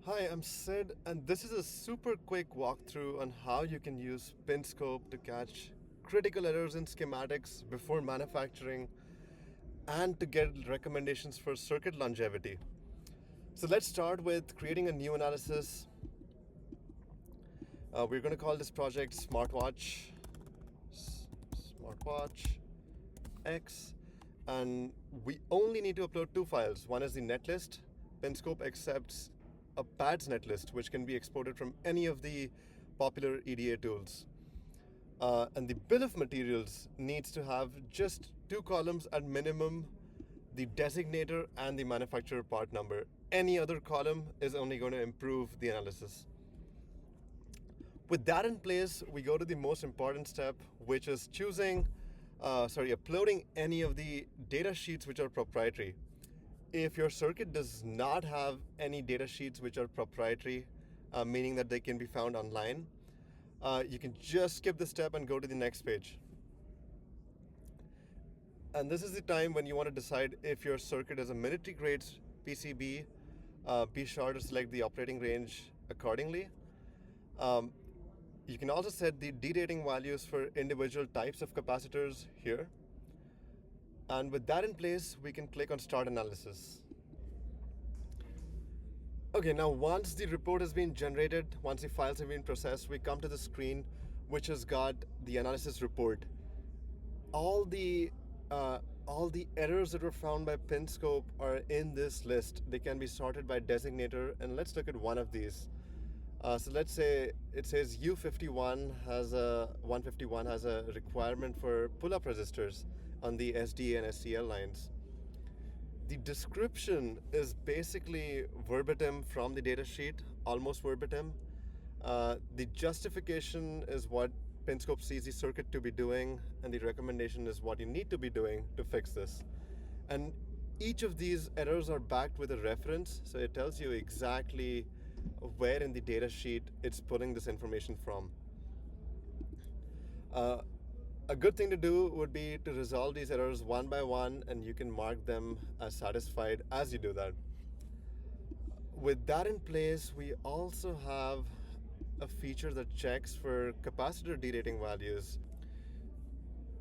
Hi, I'm Sid, and this is a super quick walkthrough on how you can use Pinscope to catch critical errors in schematics before manufacturing and to get recommendations for circuit longevity. So let's start with creating a new analysis. We're going to call this project Smartwatch X, and we only need to upload two files. One is the netlist. Pinscope accepts a pads netlist, which can be exported from any of the popular EDA tools. And the bill of materials needs to have just two columns at minimum, the designator and the manufacturer part number. Any other column is only going to improve the analysis. With that in place, we go to the most important step, which is uploading any of the data sheets which are proprietary. If your circuit does not have any data sheets which are proprietary, meaning that they can be found online, you can just skip this step and go to the next page. And this is the time when you want to decide if your circuit is a military grade PCB. Be sure to select the operating range accordingly. You can also set the derating values for individual types of capacitors here. And with that in place, we can click on Start Analysis. Okay, now once the report has been generated, once the files have been processed, we come to the screen which has got the analysis report. All the errors that were found by Pinscope are in this list. They can be sorted by designator, and let's look at one of these. So let's say it says U51 has a 151 has a requirement for pull-up resistors on the SD and SCL lines. The description is basically verbatim from the datasheet, almost verbatim. The justification is what Pinscope sees the circuit to be doing, and the recommendation is what you need to be doing to fix this. And each of these errors are backed with a reference, so it tells you exactly where in the datasheet it's pulling this information from. A good thing to do would be to resolve these errors one by one, and you can mark them as satisfied as you do that. With that in place, we also have a feature that checks for capacitor derating values.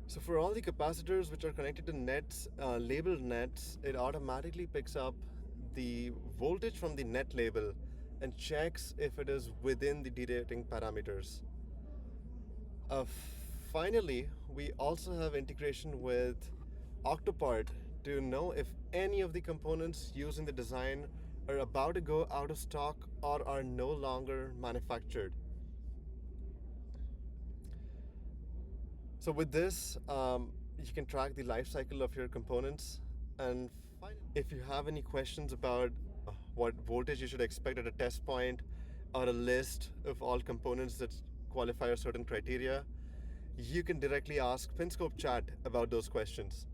So for all the capacitors which are connected to nets, labeled nets, it automatically picks up the voltage from the net label and checks if it is within the derating parameters. Finally, we also have integration with Octopart to know if any of the components used in the design are about to go out of stock or are no longer manufactured. So with this, you can track the life cycle of your components. And if you have any questions about what voltage you should expect at a test point, or a list of all components that qualify a certain criteria, you can directly ask Pinscope chat about those questions.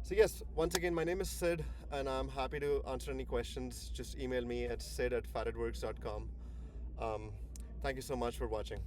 So yes, once again, my name is Sid, and I'm happy to answer any questions. Just email me at sid@faradworks.com. Thank you so much for watching.